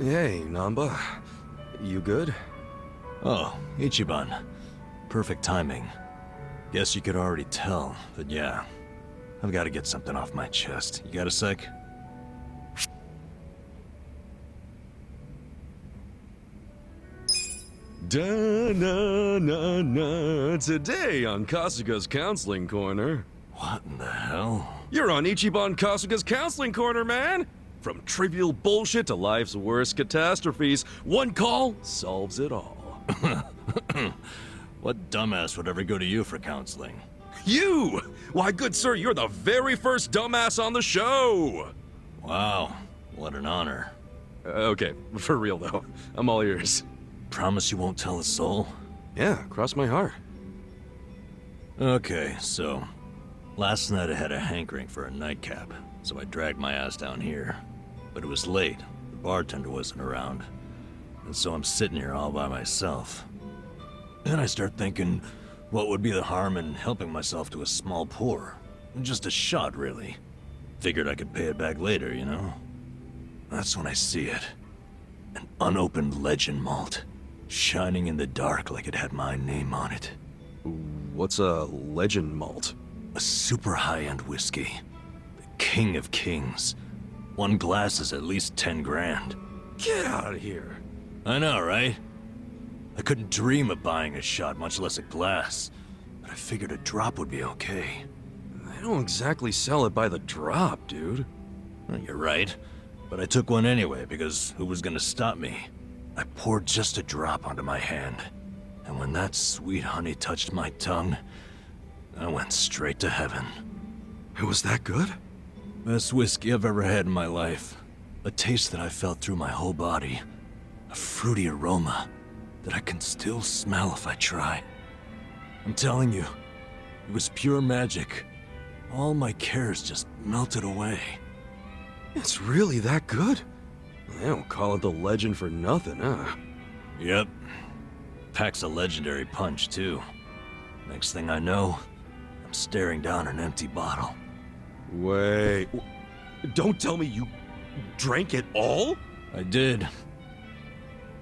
Hey, Namba. You good? Oh, Ichiban. Perfect timing. Guess you could already tell, but yeah. I've got to get something off my chest. You got a sec? Da-na-na-na. Today on Kasuga's Counseling Corner. What in the hell? You're on Ichiban Kasuga's Counseling Corner, man! From trivial bullshit to life's worst catastrophes, one call solves it all. What dumbass would ever go to you for counseling? You! Why, good sir, you're the very first dumbass on the show! Wow, what an honor. Okay, for real though. I'm all ears. Promise you won't tell a soul? Yeah, cross my heart. Okay, so... last night I had a hankering for a nightcap, so I dragged my ass down here. But it was late, the bartender wasn't around, and so I'm sitting here all by myself. Then I start thinking, what would be the harm in helping myself to a small pour? Just a shot, really. Figured I could pay it back later, you know? That's when I see it. An unopened legend malt, shining in the dark like it had my name on it. What's a legend malt? A super high-end whiskey. The king of kings. One glass is at least 10 grand. Get out of here! I know, right? I couldn't dream of buying a shot, much less a glass. But I figured a drop would be okay. They don't exactly sell it by the drop, dude. Well, you're right. But I took one anyway, because who was gonna stop me? I poured just a drop onto my hand. And when that sweet honey touched my tongue, I went straight to heaven. It was that good? Best whiskey I've ever had in my life. A taste that I felt through my whole body. A fruity aroma that I can still smell if I try. I'm telling you, it was pure magic. All my cares just melted away. It's really that good? They don't call it the legend for nothing, huh? Yep. Packs a legendary punch, too. Next thing I know, I'm staring down an empty bottle. Wait... Don't tell me you drank it all? I did.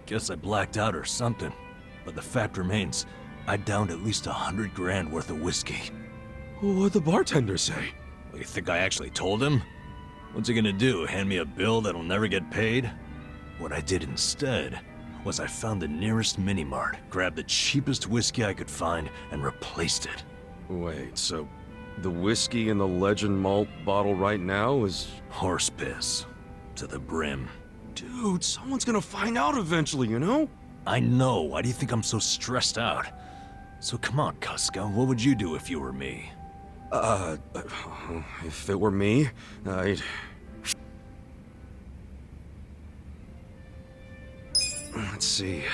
Guess I blacked out or something. But the fact remains, I downed at least 100 grand worth of whiskey. What'd the bartender say? Well, you think I actually told him? What's he gonna do, hand me a bill that'll never get paid? What I did instead was I found the nearest mini-mart, grabbed the cheapest whiskey I could find, and replaced it. Wait, so the whiskey in the legend malt bottle right now is... Horse piss. To the brim. Dude, someone's gonna find out eventually, you know? I know, why do you think I'm so stressed out? So come on, Kasuga, what would you do if you were me? If it were me, I'd... Let's see...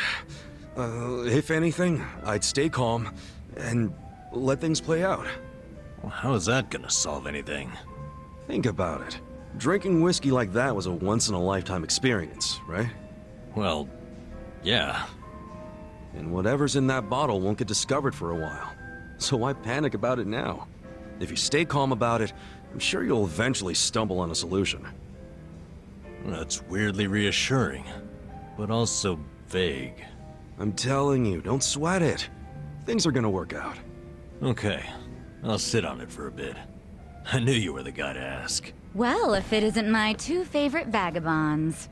if anything, I'd stay calm and let things play out. Well, how is that gonna solve anything? Think about it. Drinking whiskey like that was a once-in-a-lifetime experience, right? Well, yeah. And whatever's in that bottle won't get discovered for a while. So why panic about it now? If you stay calm about it, I'm sure you'll eventually stumble on a solution. That's weirdly reassuring, but also vague. I'm telling you, don't sweat it. Things are gonna work out. Okay, I'll sit on it for a bit. I knew you were the guy to ask. Well, if it isn't my two favorite vagabonds.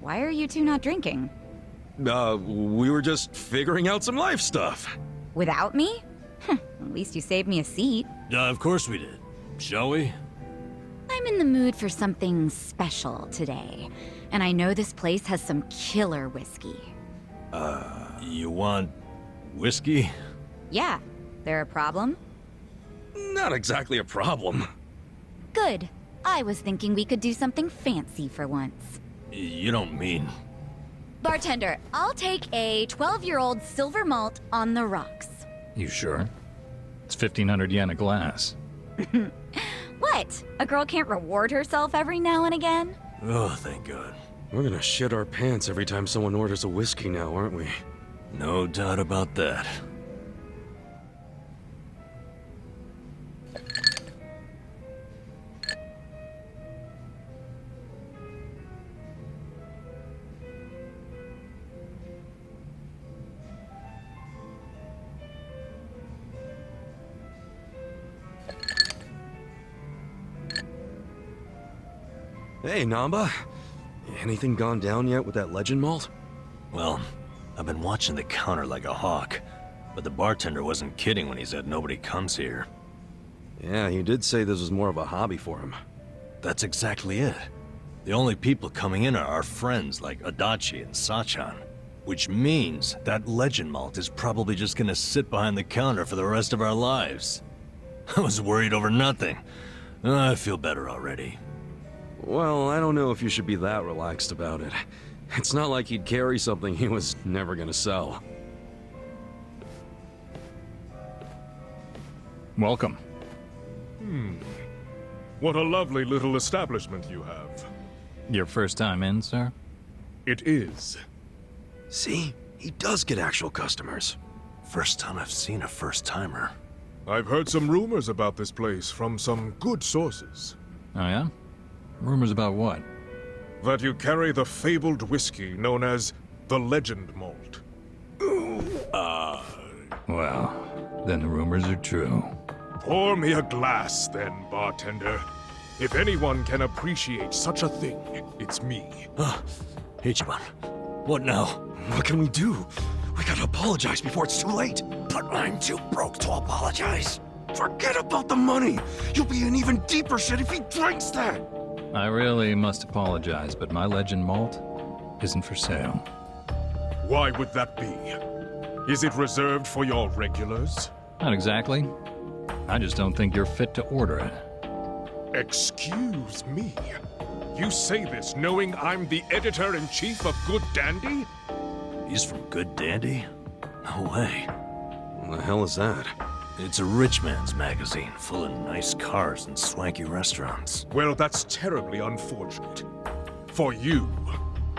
Why are you two not drinking? We were just figuring out some life stuff. Without me? At least you saved me a seat. Of course we did. Shall we? I'm in the mood for something special today, and I know this place has some killer whiskey. You want whiskey? Yeah, there a problem? Not exactly a problem. Good. I was thinking we could do something fancy for once. You don't mean... Bartender, I'll take a 12-year-old silver malt on the rocks. You sure? It's 1,500 yen a glass. What? A girl can't reward herself every now and again? Oh, thank God. We're gonna shit our pants every time someone orders a whiskey now, aren't we? No doubt about that. Hey, Namba. Anything gone down yet with that legend malt? Well, I've been watching the counter like a hawk, but the bartender wasn't kidding when he said nobody comes here. Yeah, he did say this was more of a hobby for him. That's exactly it. The only people coming in are our friends like Adachi and Sachan. Which means that legend malt is probably just gonna sit behind the counter for the rest of our lives. I was worried over nothing. I feel better already. Well, I don't know if you should be that relaxed about it. It's not like he'd carry something he was never gonna sell. Welcome. What a lovely little establishment you have. Your first time in, sir? It is. See? He does get actual customers. First time I've seen a first-timer. I've heard some rumors about this place from some good sources. Oh, yeah? Rumors about what? That you carry the fabled whiskey known as the Legend Malt. Well, then the rumors are true. Pour me a glass, then, bartender. If anyone can appreciate such a thing, it's me. Ichiban, what now? What can we do? We gotta apologize before it's too late. But I'm too broke to apologize. Forget about the money. You'll be in even deeper shit if he drinks that. I really must apologize, but my legend malt isn't for sale. Why would that be? Is it reserved for your regulars? Not exactly. I just don't think you're fit to order it. Excuse me. You say this knowing I'm the editor-in-chief of Good Dandy? He's from Good Dandy? No way. What the hell is that? It's a rich man's magazine full of nice cars and swanky restaurants. Well, that's terribly unfortunate. For you,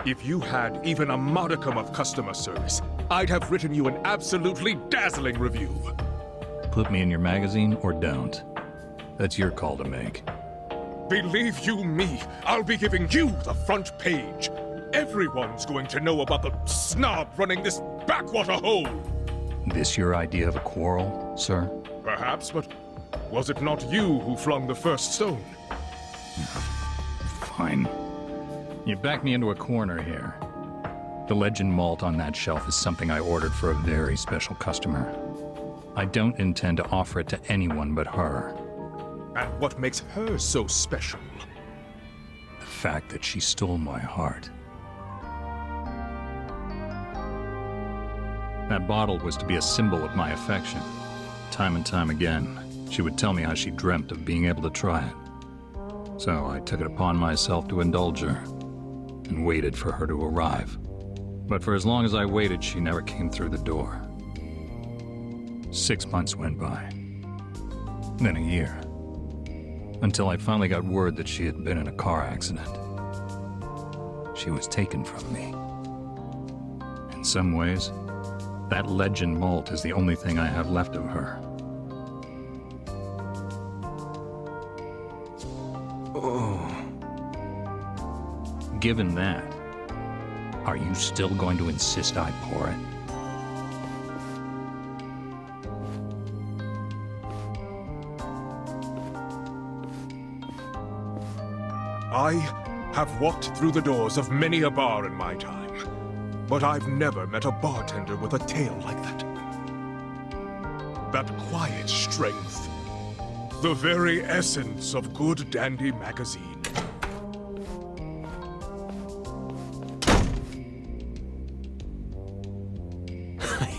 if you had even a modicum of customer service, I'd have written you an absolutely dazzling review. Put me in your magazine or don't. That's your call to make. Believe you me, I'll be giving you the front page. Everyone's going to know about the snob running this backwater hole. This your idea of a quarrel, sir? Perhaps, but was it not you who flung the first stone? Fine. You backed me into a corner here. The legend malt on that shelf is something I ordered for a very special customer. I don't intend to offer it to anyone but her. And what makes her so special? The fact that she stole my heart. That bottle was to be a symbol of my affection. Time and time again, she would tell me how she dreamt of being able to try it. So I took it upon myself to indulge her, and waited for her to arrive. But for as long as I waited, she never came through the door. 6 months went by. Then a year. Until I finally got word that she had been in a car accident. She was taken from me. In some ways, that legend malt is the only thing I have left of her. Oh. Given that, are you still going to insist I pour it? I have walked through the doors of many a bar in my time, but I've never met a bartender with a tale like that. That quiet strength. The very essence of Good Dandy magazine.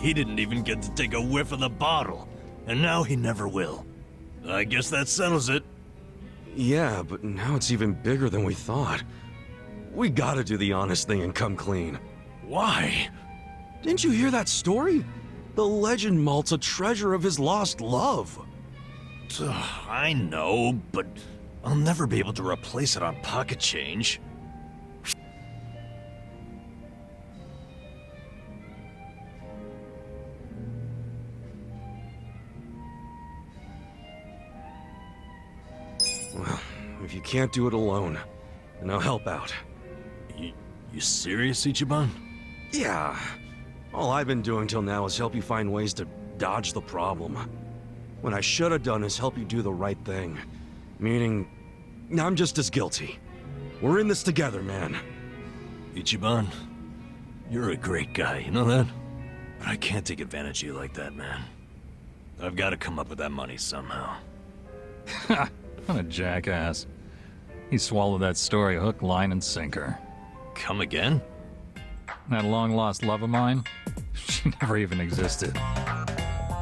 He didn't even get to take a whiff of the bottle, and now he never will. I guess that settles it. Yeah, but now it's even bigger than we thought. We gotta do the honest thing and come clean. Why? Didn't you hear that story? The legend malt's a treasure of his lost love. I know, but I'll never be able to replace it on pocket change. Well, if you can't do it alone, then I'll help out. You serious, Ichiban? Yeah. All I've been doing till now is help you find ways to dodge the problem. What I should have done is help you do the right thing. Meaning, I'm just as guilty. We're in this together, man. Ichiban, you're a great guy, you know that? But I can't take advantage of you like that, man. I've got to come up with that money somehow. Ha! What a jackass. He swallowed that story hook, line, and sinker. Come again? That long-lost love of mine? She never even existed.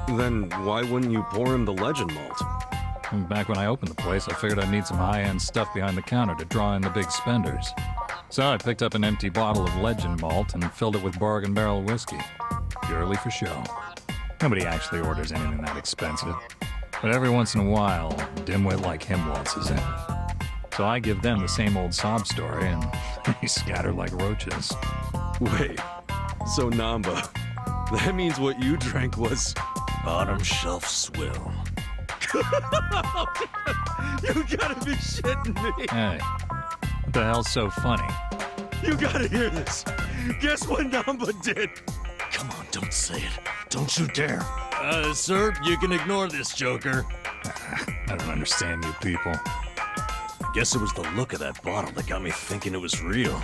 Then why wouldn't you pour him the legend malt? Back when I opened the place, I figured I'd need some high-end stuff behind the counter to draw in the big spenders. So I picked up an empty bottle of legend malt and filled it with bargain barrel whiskey. Purely for show. Nobody actually orders anything that expensive. But every once in a while, a dimwit like him waltzes in. So I give them the same old sob story, and they scatter like roaches. Wait, so Namba, that means what you drank was... Bottom shelf swill. You gotta be shitting me! Hey, what the hell's so funny? You gotta hear this! Guess what Namba did? Come on, don't say it. Don't you dare. Sir, you can ignore this, Joker. I don't understand you people. I guess it was the look of that bottle that got me thinking it was real.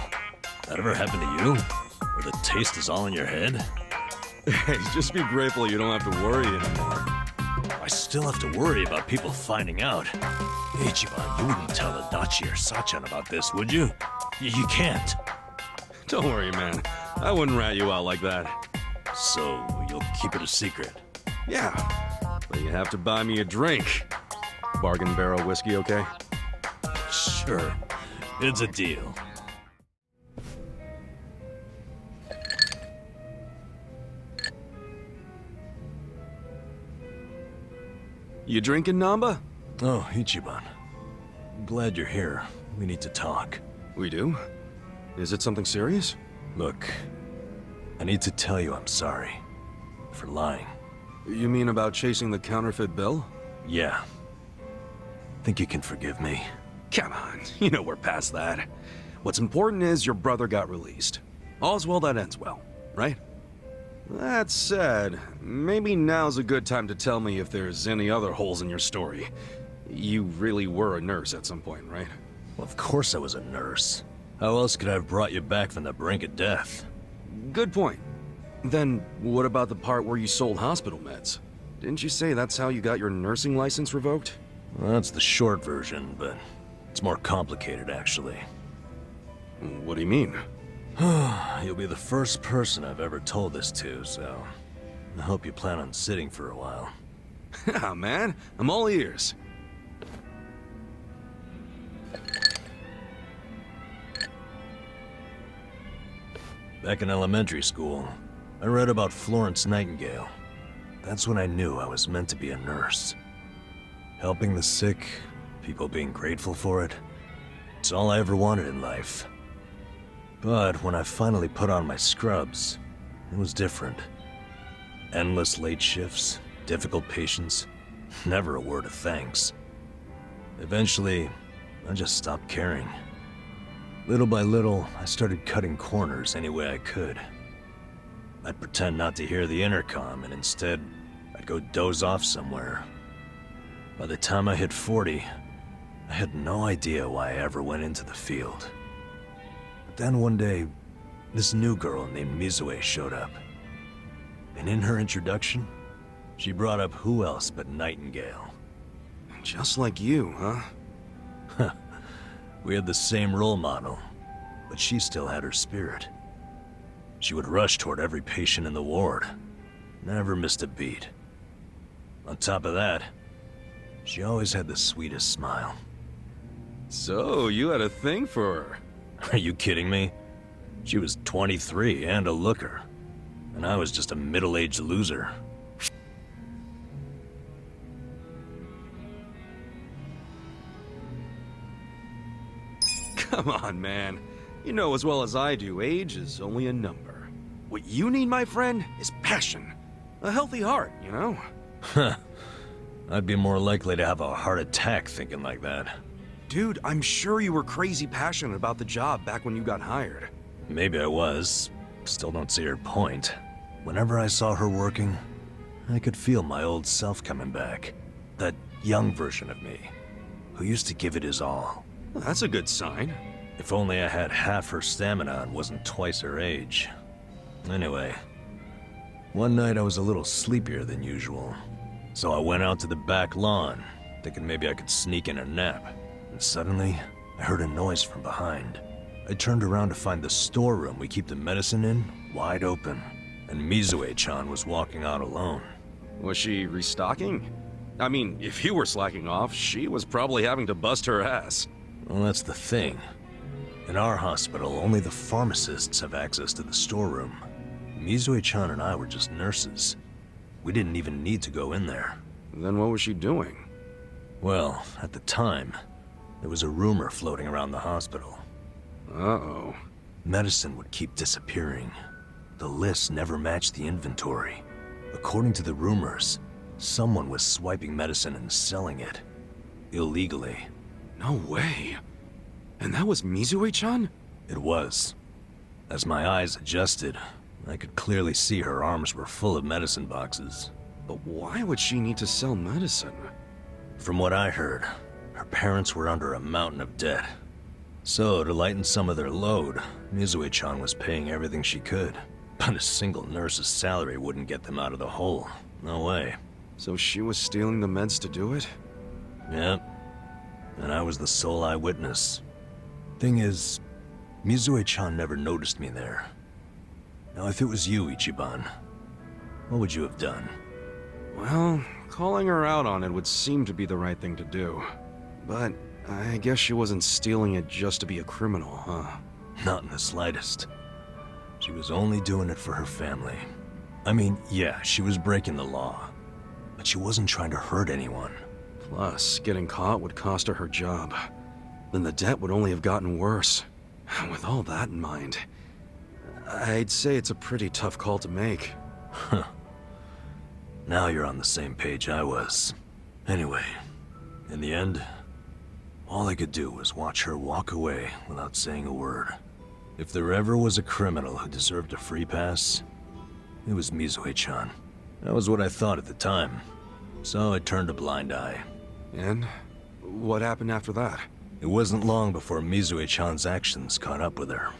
That ever happened to you? Where the taste is all in your head? Hey, just be grateful you don't have to worry anymore. I still have to worry about people finding out. Ichiban, you wouldn't tell Adachi or Sachan about this, would you? You can't. Don't worry, man. I wouldn't rat you out like that. So, you'll keep it a secret? Yeah, but you have to buy me a drink. Bargain barrel whiskey, okay? Sure. It's a deal. You drinking, Namba? Oh, Ichiban. I'm glad you're here. We need to talk. We do? Is it something serious? Look, I need to tell you I'm sorry. For lying. You mean about chasing the counterfeit bill? Yeah. Think you can forgive me? Come on, you know we're past that. What's important is your brother got released. All's well that ends well, right? That said, maybe now's a good time to tell me if there's any other holes in your story. You really were a nurse at some point, right? Well, of course I was a nurse. How else could I have brought you back from the brink of death? Good point. Then, what about the part where you sold hospital meds? Didn't you say that's how you got your nursing license revoked? Well, that's the short version, but it's more complicated, actually. What do you mean? You'll be the first person I've ever told this to, so I hope you plan on sitting for a while. Yeah, man, I'm all ears. Back in elementary school, I read about Florence Nightingale. That's when I knew I was meant to be a nurse. Helping the sick, people being grateful for it, it's all I ever wanted in life. But when I finally put on my scrubs, it was different. Endless late shifts, difficult patients, never a word of thanks. Eventually, I just stopped caring. Little by little, I started cutting corners any way I could. I'd pretend not to hear the intercom, and instead, I'd go doze off somewhere. By the time I hit 40, I had no idea why I ever went into the field. But then one day, this new girl named Mizue showed up. And in her introduction, she brought up who else but Nightingale. Just like you, huh? We had the same role model, but she still had her spirit. She would rush toward every patient in the ward, never missed a beat. On top of that, she always had the sweetest smile. So, you had a thing for her. Are you kidding me? She was 23 and a looker, and I was just a middle-aged loser. Come on, man. You know as well as I do, age is only a number. What you need, my friend, is passion. A healthy heart, you know? Huh. I'd be more likely to have a heart attack thinking like that. Dude, I'm sure you were crazy passionate about the job back when you got hired. Maybe I was. Still don't see her point. Whenever I saw her working, I could feel my old self coming back. That young version of me, who used to give it his all. Well, that's a good sign. If only I had half her stamina and wasn't twice her age. Anyway, one night I was a little sleepier than usual. So I went out to the back lawn, thinking maybe I could sneak in a nap. And suddenly, I heard a noise from behind. I turned around to find the storeroom we keep the medicine in wide open, and Mizue-chan was walking out alone. Was she restocking? I mean, if you were slacking off, she was probably having to bust her ass. Well, that's the thing. In our hospital, only the pharmacists have access to the storeroom. Mizue-chan and I were just nurses. We didn't even need to go in there. Then what was she doing? Well, at the time, there was a rumor floating around the hospital. Uh-oh. Medicine would keep disappearing. The list never matched the inventory. According to the rumors, someone was swiping medicine and selling it. Illegally. No way. And that was Mizue-chan? It was. As my eyes adjusted, I could clearly see her arms were full of medicine boxes. But why would she need to sell medicine? From what I heard, her parents were under a mountain of debt. So, to lighten some of their load, Mizue-chan was paying everything she could. But a single nurse's salary wouldn't get them out of the hole. No way. So she was stealing the meds to do it? Yep. And I was the sole eyewitness. Thing is, Mizue-chan never noticed me there. Now, if it was you, Ichiban, what would you have done? Well, calling her out on it would seem to be the right thing to do. But I guess she wasn't stealing it just to be a criminal, huh? Not in the slightest. She was only doing it for her family. I mean, yeah, she was breaking the law. But she wasn't trying to hurt anyone. Plus, getting caught would cost her her job. Then the debt would only have gotten worse. With all that in mind, I'd say it's a pretty tough call to make. Huh. Now you're on the same page I was. Anyway, in the end, all I could do was watch her walk away without saying a word. If there ever was a criminal who deserved a free pass, it was Mizue-chan. That was what I thought at the time. So I turned a blind eye. And what happened after that? It wasn't long before Mizue-chan's actions caught up with her.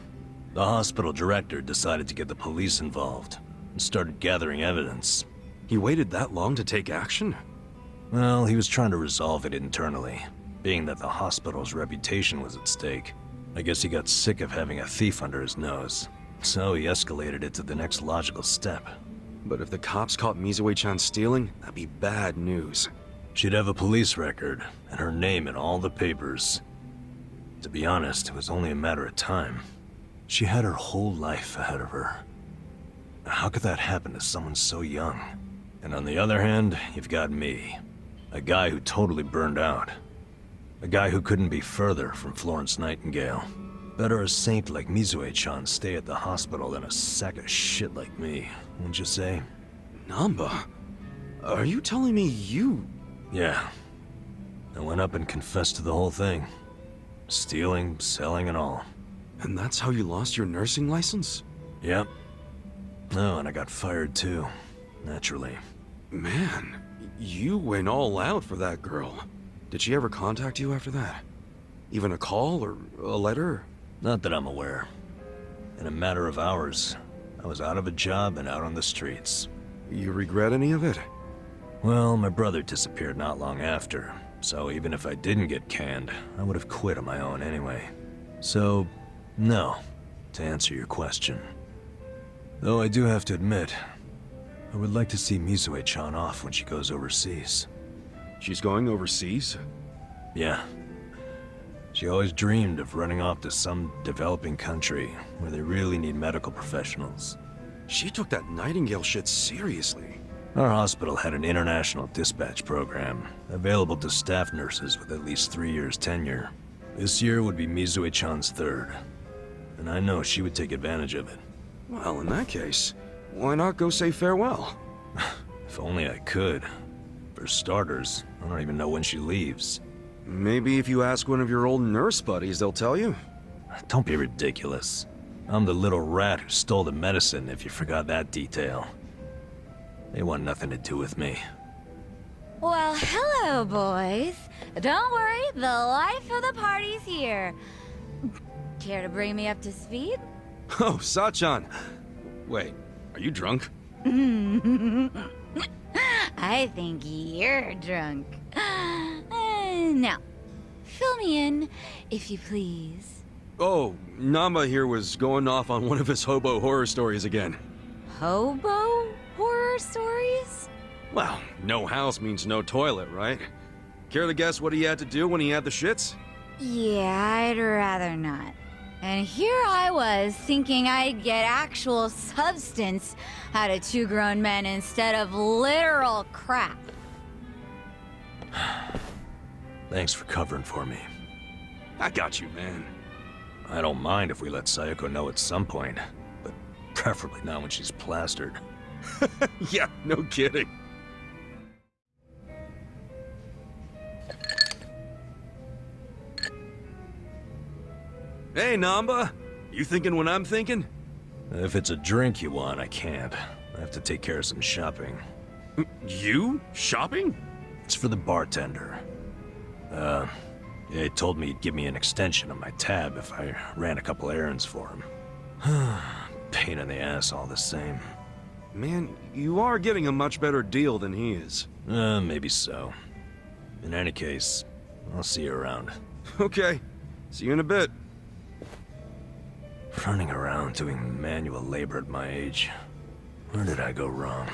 The hospital director decided to get the police involved and started gathering evidence. He waited that long to take action? Well, he was trying to resolve it internally, being that the hospital's reputation was at stake. I guess he got sick of having a thief under his nose, so he escalated it to the next logical step. But if the cops caught Mizue-chan stealing, that'd be bad news. She'd have a police record, and her name in all the papers. To be honest, it was only a matter of time. She had her whole life ahead of her. How could that happen to someone so young? And on the other hand, you've got me. A guy who totally burned out. A guy who couldn't be further from Florence Nightingale. Better a saint like Mizue-chan stay at the hospital than a sack of shit like me, wouldn't you say? Namba, are you telling me you... Yeah. I went up and confessed to the whole thing. Stealing, selling, and all. And that's how you lost your nursing license? Yep. Oh, and I got fired too. Naturally. Man, you went all out for that girl. Did she ever contact you after that? Even a call or a letter? Not that I'm aware. In a matter of hours, I was out of a job and out on the streets. You regret any of it? Well, my brother disappeared not long after, so even if I didn't get canned, I would have quit on my own anyway. So, no, to answer your question. Though I do have to admit, I would like to see Mizue-chan off when she goes overseas. She's going overseas? Yeah. She always dreamed of running off to some developing country where they really need medical professionals. She took that Nightingale shit seriously. Our hospital had an international dispatch program, available to staff nurses with at least 3 years tenure. This year would be Mizue-chan's third, and I know she would take advantage of it. Well, in that case, why not go say farewell? If only I could. For starters, I don't even know when she leaves. Maybe if you ask one of your old nurse buddies, they'll tell you. Don't be ridiculous. I'm the little rat who stole the medicine, if you forgot that detail. They want nothing to do with me. Well, hello, boys. Don't worry, the life of the party's here. Care to bring me up to speed? Oh, Sachan. Wait, are you drunk? I think you're drunk. Now, fill me in, if you please. Oh, Namba here was going off on one of his hobo horror stories again. Hobo horror stories? Well, no house means no toilet, right? Care to guess what he had to do when he had the shits? Yeah, I'd rather not. And here I was, thinking I'd get actual substance out of two grown men instead of literal crap. Thanks for covering for me. I got you, man. I don't mind if we let Sayoko know at some point, but preferably not when she's plastered. Yeah, no kidding. Hey, Namba. You thinking what I'm thinking? If it's a drink you want, I can't. I have to take care of some shopping. You? Shopping? It's for the bartender. He told me he'd give me an extension on my tab if I ran a couple errands for him. Pain in the ass all the same. Man, you are getting a much better deal than he is. Maybe so. In any case, I'll see you around. Okay. See you in a bit. Running around doing manual labor at my age. Where did I go wrong?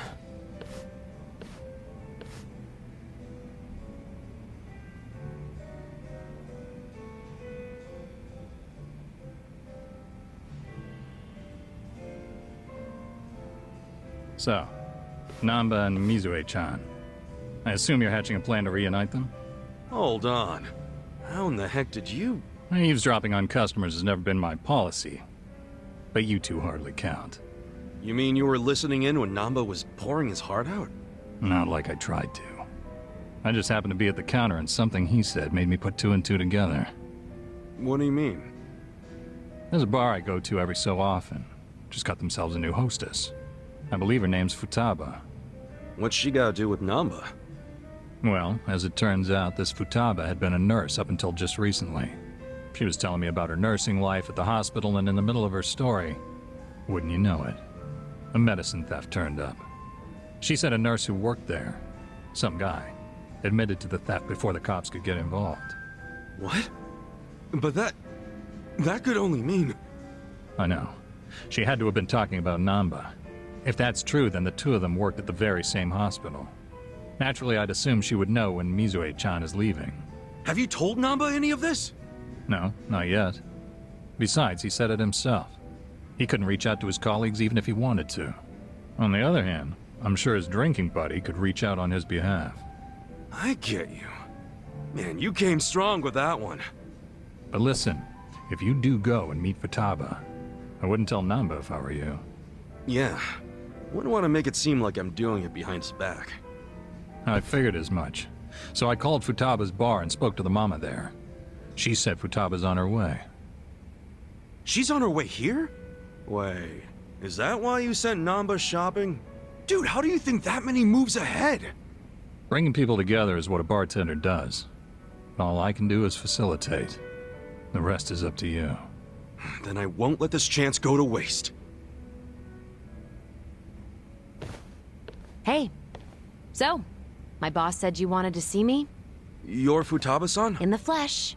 So, Namba and Mizue-chan. I assume you're hatching a plan to reunite them? Hold on. How in the heck did you... Eavesdropping on customers has never been my policy. But you two hardly count. You mean you were listening in when Namba was pouring his heart out? Not like I tried to. I just happened to be at the counter and something he said made me put two and two together. What do you mean? There's a bar I go to every so often. Just got themselves a new hostess. I believe her name's Futaba. What's she gotta do with Namba? Well, as it turns out, this Futaba had been a nurse up until just recently. She was telling me about her nursing life at the hospital, and in the middle of her story, wouldn't you know it, a medicine theft turned up. She said a nurse who worked there, some guy, admitted to the theft before the cops could get involved. What? But that could only mean... I know. She had to have been talking about Namba. If that's true, then the two of them worked at the very same hospital. Naturally, I'd assume she would know when Mizue-chan is leaving. Have you told Namba any of this? No, not yet. Besides, he said it himself. He couldn't reach out to his colleagues even if he wanted to. On the other hand, I'm sure his drinking buddy could reach out on his behalf. I get you. Man, you came strong with that one. But listen, if you do go and meet Futaba, I wouldn't tell Namba if I were you. Yeah. Wouldn't want to make it seem like I'm doing it behind his back. I figured as much. So I called Futaba's bar and spoke to the mama there. She said Futaba's on her way. She's on her way here? Wait, is that why you sent Namba shopping? Dude, how do you think that many moves ahead? Bringing people together is what a bartender does. All I can do is facilitate. The rest is up to you. Then I won't let this chance go to waste. Hey. So, my boss said you wanted to see me? You're Futaba-san? In the flesh.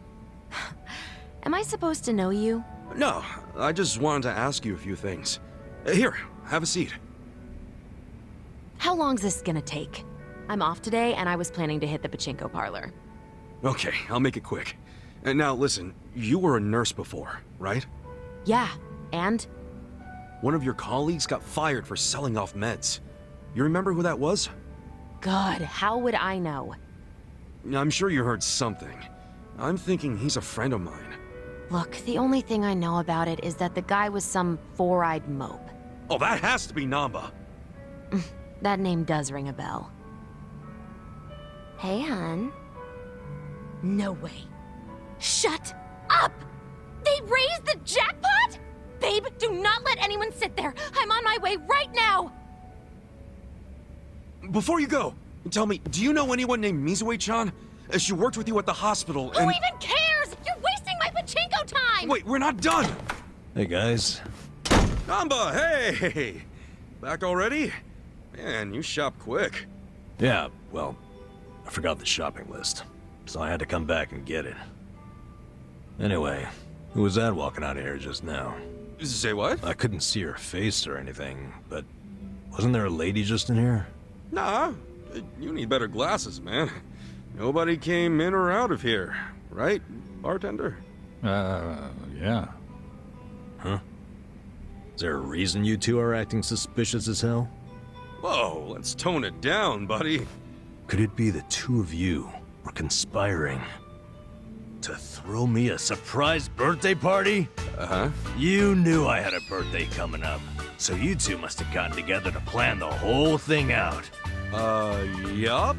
Am I supposed to know you? No, I just wanted to ask you a few things. Here, have a seat. How long's this gonna take? I'm off today, and I was planning to hit the pachinko parlor. Okay, I'll make it quick. And now listen, you were a nurse before, right? Yeah, and? One of your colleagues got fired for selling off meds. You remember who that was? God, how would I know? I'm sure you heard something. I'm thinking he's a friend of mine. Look, the only thing I know about it is that the guy was some four-eyed mope. Oh, that has to be Namba. That name does ring a bell. Hey, hun. No way. Shut up! They raised the jackpot?! Babe, do not let anyone sit there! I'm on my way right now! Before you go, tell me, do you know anyone named Mizue-chan? She worked with you at the hospital and... Who even cares?! You're wasting my pachinko time! fine! Wait, we're not done! Hey, guys. Namba, hey! Back already? Man, you shop quick. Yeah, well, I forgot the shopping list, so I had to come back and get it. Anyway, who was that walking out of here just now? Say what? I couldn't see her face or anything, but wasn't there a lady just in here? Nah, you need better glasses, man. Nobody came in or out of here, right, bartender? Yeah. Huh? Is there a reason you two are acting suspicious as hell? Whoa, let's tone it down, buddy. Could it be the two of you were conspiring to throw me a surprise birthday party? Uh-huh. You knew I had a birthday coming up, so you two must have gotten together to plan the whole thing out. Yup.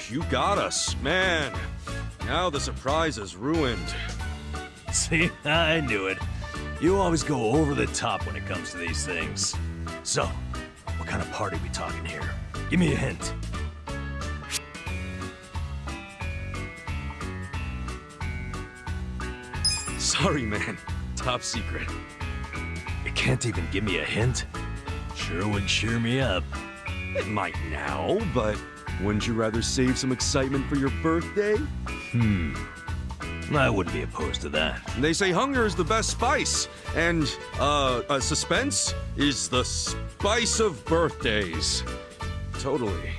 You got us, man. Now the surprise is ruined. See, I knew it. You always go over the top when it comes to these things. So, what kind of party we talking here? Give me a hint. Sorry, man. Top secret. You can't even give me a hint? Sure would cheer me up. It might now, but wouldn't you rather save some excitement for your birthday? I wouldn't be opposed to that. They say hunger is the best spice, and, suspense is the spice of birthdays. Totally.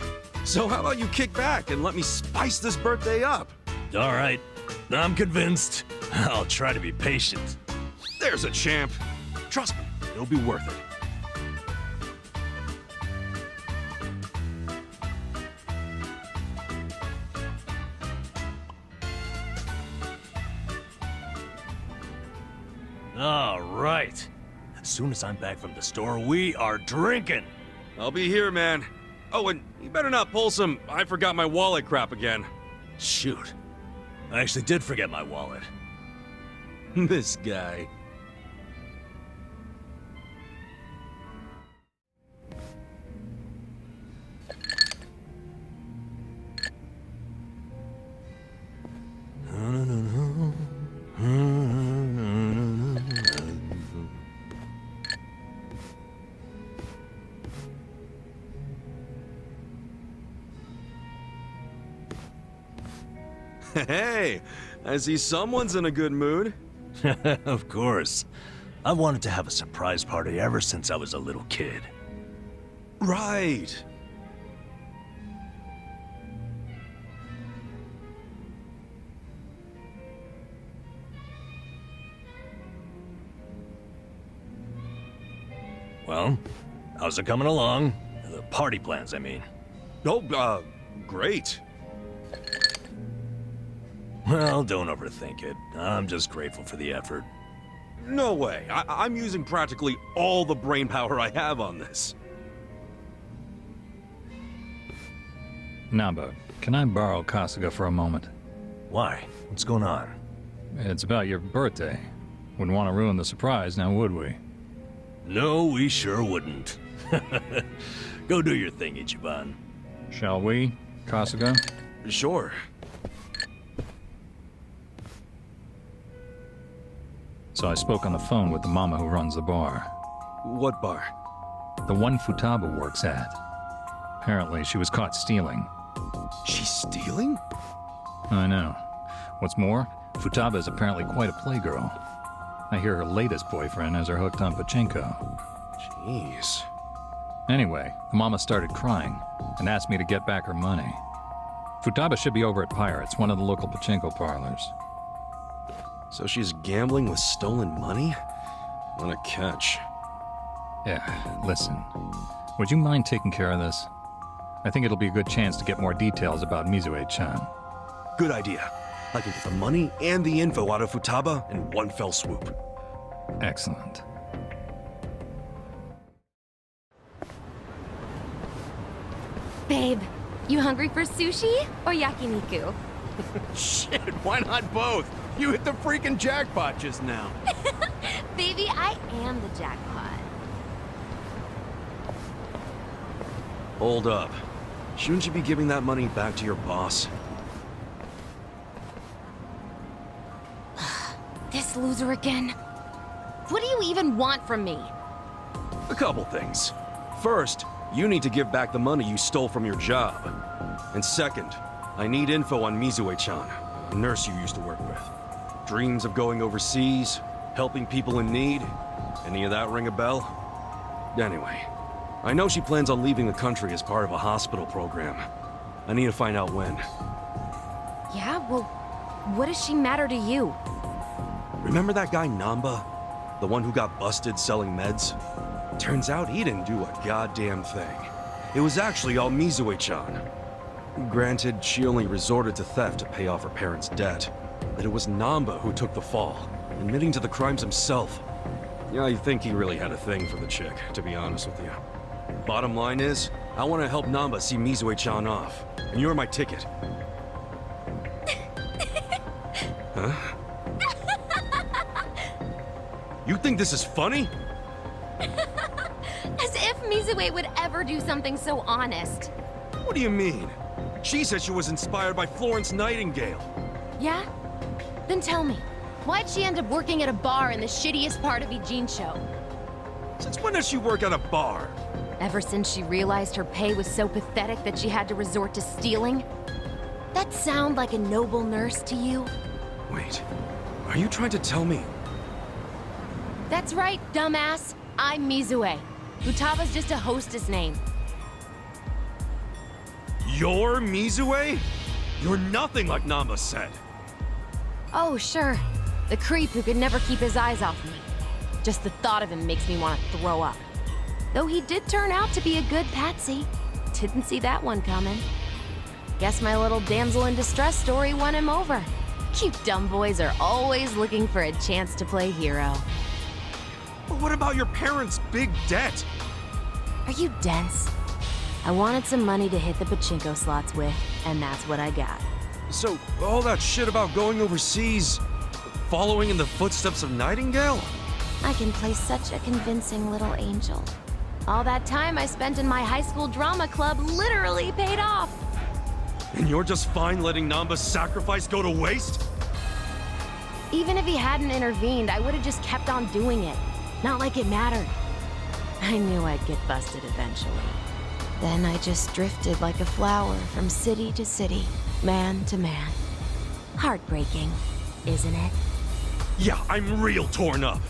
So how about you kick back and let me spice this birthday up? All right, I'm convinced. I'll try to be patient. There's a champ. Trust me, it'll be worth it. All right. As soon as I'm back from the store, we are drinking. I'll be here, man. Oh, and you better not pull some I forgot my wallet crap again. Shoot. I actually did forget my wallet. This guy. Hey, I see someone's in a good mood. Of course. I wanted to have a surprise party ever since I was a little kid. Right. Well, how's it coming along? The party plans, I mean. Oh, great. Well, don't overthink it. I'm just grateful for the effort. No way. I'm using practically all the brain power I have on this. Namba, can I borrow Kasuga for a moment? Why? What's going on? It's about your birthday. Wouldn't want to ruin the surprise, now would we? No, we sure wouldn't. Go do your thing, Ichiban. Shall we, Kasuga? Sure. So I spoke on the phone with the mama who runs the bar. What bar? The one Futaba works at. Apparently, she was caught stealing. She's stealing? I know. What's more, Futaba is apparently quite a playgirl. I hear her latest boyfriend has her hooked on pachinko. Jeez. Anyway, the mama started crying and asked me to get back her money. Futaba should be over at Pirates, one of the local pachinko parlors. So she's gambling with stolen money? What a catch. Yeah, listen. Would you mind taking care of this? I think it'll be a good chance to get more details about Mizue-chan. Good idea. I can get the money and the info out of Futaba in one fell swoop. Excellent. Babe, you hungry for sushi or yakiniku? Shit, why not both? You hit the freaking jackpot just now. Baby, I am the jackpot. Hold up. Shouldn't you be giving that money back to your boss? This this loser again. What do you even want from me? A couple things. First, you need to give back the money you stole from your job. And second, I need info on Mizue-chan, a nurse you used to work with. Dreams of going overseas, helping people in need. Any of that ring a bell? Anyway, I know she plans on leaving the country as part of a hospital program. I need to find out when. Yeah, well, what does she matter to you? Remember that guy Namba? The one who got busted selling meds? Turns out he didn't do a goddamn thing. It was actually all Mizue-chan. Granted, she only resorted to theft to pay off her parents' debt. But it was Namba who took the fall, admitting to the crimes himself. Yeah, I think he really had a thing for the chick, to be honest with you. Bottom line is, I want to help Namba see Mizue-chan off. And you're my ticket. Huh? You think this is funny? As if Mizue would ever do something so honest. What do you mean? She said she was inspired by Florence Nightingale. Yeah? Then tell me, why'd she end up working at a bar in the shittiest part of Ijincho? Since when does she work at a bar? Ever since she realized her pay was so pathetic that she had to resort to stealing? That sound like a noble nurse to you? Wait, are you trying to tell me? That's right, dumbass. I'm Mizue. Futaba's just a hostess name. You're Mizue? You're nothing like Namba said. Oh, sure. The creep who could never keep his eyes off me. Just the thought of him makes me want to throw up. Though he did turn out to be a good patsy. Didn't see that one coming. Guess my little damsel in distress story won him over. You dumb boys are always looking for a chance to play hero. But what about your parents' big debt? Are you dense? I wanted some money to hit the pachinko slots with, and that's what I got. So, all that shit about going overseas, following in the footsteps of Nightingale? I can play such a convincing little angel. All that time I spent in my high school drama club literally paid off. And you're just fine letting Namba's sacrifice go to waste? Even if he hadn't intervened, I would have just kept on doing it. Not like it mattered. I knew I'd get busted eventually. Then I just drifted like a flower from city to city, man to man. Heartbreaking, isn't it? Yeah, I'm real torn up.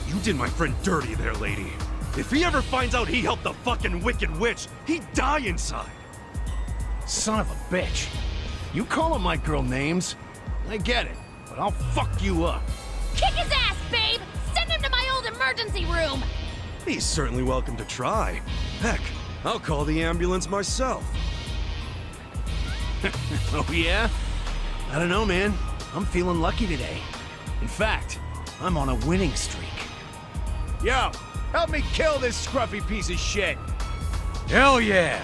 You did my friend dirty there, lady. If he ever finds out he helped the fucking Wicked Witch, he'd die inside. Son of a bitch. You calling my girl names? I get it, but I'll fuck you up. Kick his ass, babe! Send him to my old emergency room! He's certainly welcome to try. Heck, I'll call the ambulance myself. Oh yeah? I don't know, man. I'm feeling lucky today. In fact, I'm on a winning streak. Yo, help me kill this scruffy piece of shit! Hell yeah!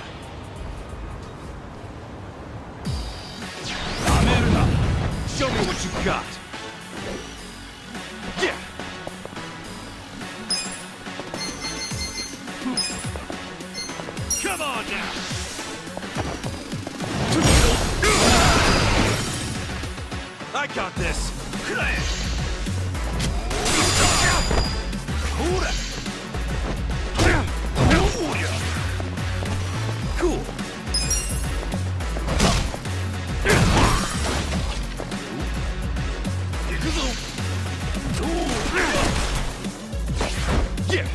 I'm in enough. Show me what you got. Yeah. Come on now. I got this. Cool. Yeah.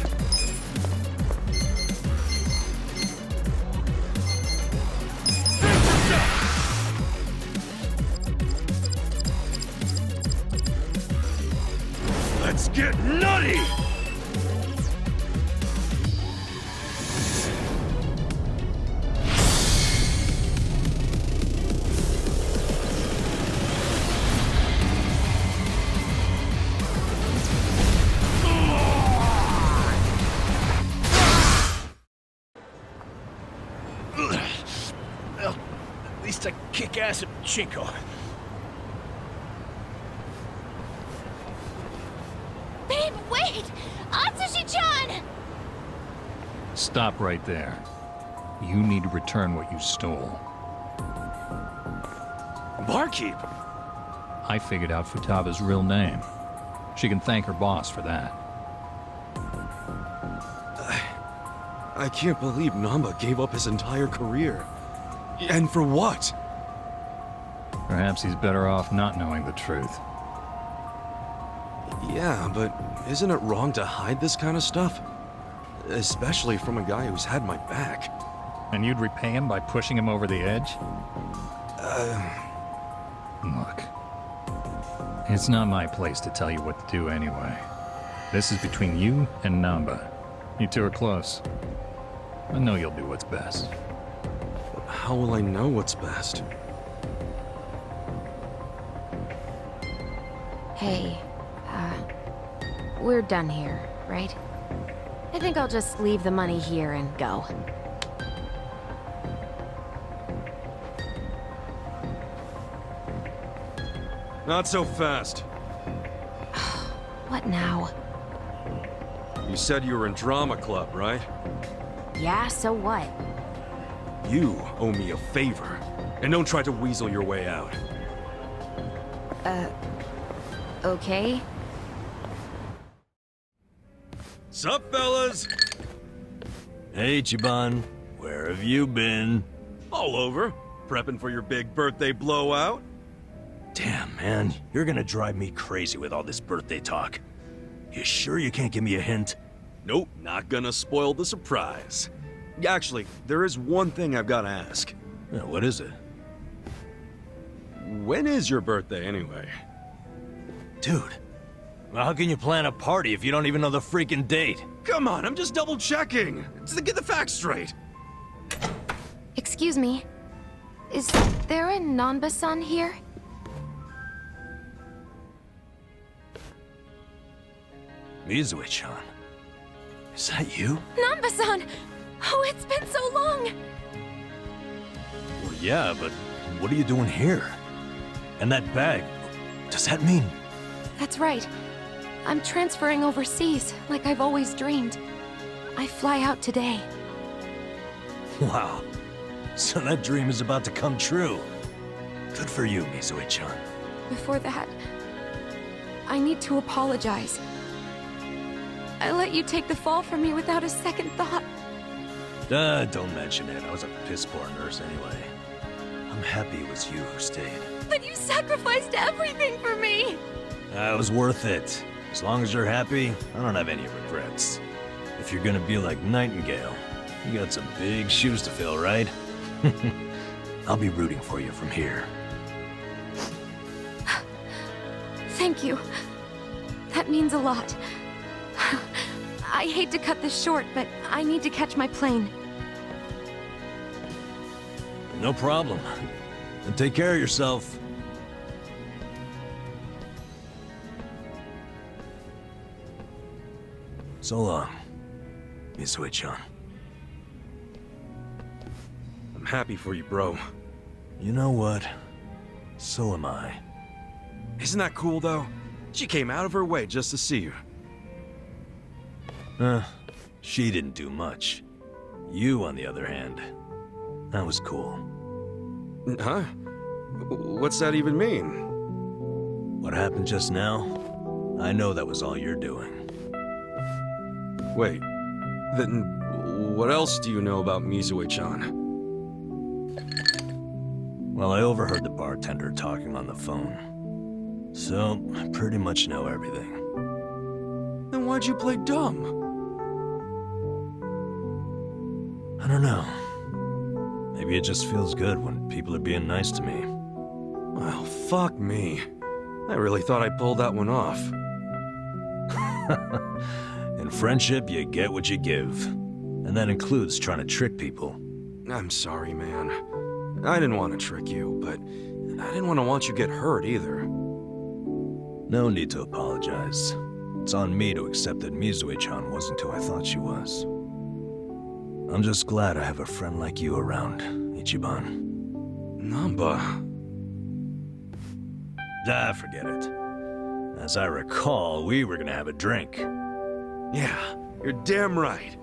Let's get nutty! Well, at least I kick ass at Chinko. Babe, wait! Atsushi-chan! Stop right there. You need to return what you stole. Barkeep! I figured out Futaba's real name. She can thank her boss for that. I can't believe Namba gave up his entire career. And for what? Perhaps he's better off not knowing the truth. Yeah, but isn't it wrong to hide this kind of stuff? Especially from a guy who's had my back. And you'd repay him by pushing him over the edge? Look. It's not my place to tell you what to do anyway. This is between you and Namba. You two are close. I know you'll do what's best. How will I know what's best? Hey, we're done here, right? I think I'll just leave the money here and go. Not so fast. What now? You said you were in drama club, right? Yeah, so what? You owe me a favor. And don't try to weasel your way out. Okay? Sup, fellas? Hey, Ichiban. Where have you been? All over. Prepping for your big birthday blowout? Damn, man. You're gonna drive me crazy with all this birthday talk. You sure you can't give me a hint? Nope, not gonna spoil the surprise. Actually, there is one thing I've gotta ask. Yeah, what is it? When is your birthday, anyway? Dude, well, how can you plan a party if you don't even know the freaking date? Come on, I'm just double-checking. To get the facts straight. Excuse me. Is there a Nanba-san here? Mizue-chan. Is that you? Nanba-san! Oh, it's been so long! Well, yeah, but what are you doing here? And that bag, does that mean... That's right. I'm transferring overseas, like I've always dreamed. I fly out today. Wow. So that dream is about to come true. Good for you, Mizue-chan. Before that, I need to apologize. I let you take the fall from me without a second thought. Don't mention it. I was a piss-poor nurse anyway. I'm happy it was you who stayed. But you sacrificed everything for me! It was worth it. As long as you're happy, I don't have any regrets. If you're gonna be like Nightingale, you got some big shoes to fill, right? I'll be rooting for you from here. Thank you. That means a lot. I hate to cut this short, but I need to catch my plane. No problem. And take care of yourself. So long, Mizue-chan. I'm happy for you, bro. You know what? So am I. Isn't that cool, though? She came out of her way just to see you. She didn't do much. You, on the other hand, that was cool. Huh? What's that even mean? What happened just now? I know that was all you're doing. Wait, then what else do you know about Mizue-chan? Well, I overheard the bartender talking on the phone. So, I pretty much know everything. Then why'd you play dumb? I don't know. Maybe it just feels good when people are being nice to me. Well, fuck me. I really thought I pulled that one off. In friendship, you get what you give. And that includes trying to trick people. I'm sorry, man. I didn't want to trick you, but I didn't want you to get hurt either. No need to apologize. It's on me to accept that Mizue-chan wasn't who I thought she was. I'm just glad I have a friend like you around, Ichiban. Namba. Forget it. As I recall, we were gonna have a drink. Yeah, you're damn right.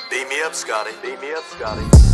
Beat me up, Scotty. Beat me up, Scotty.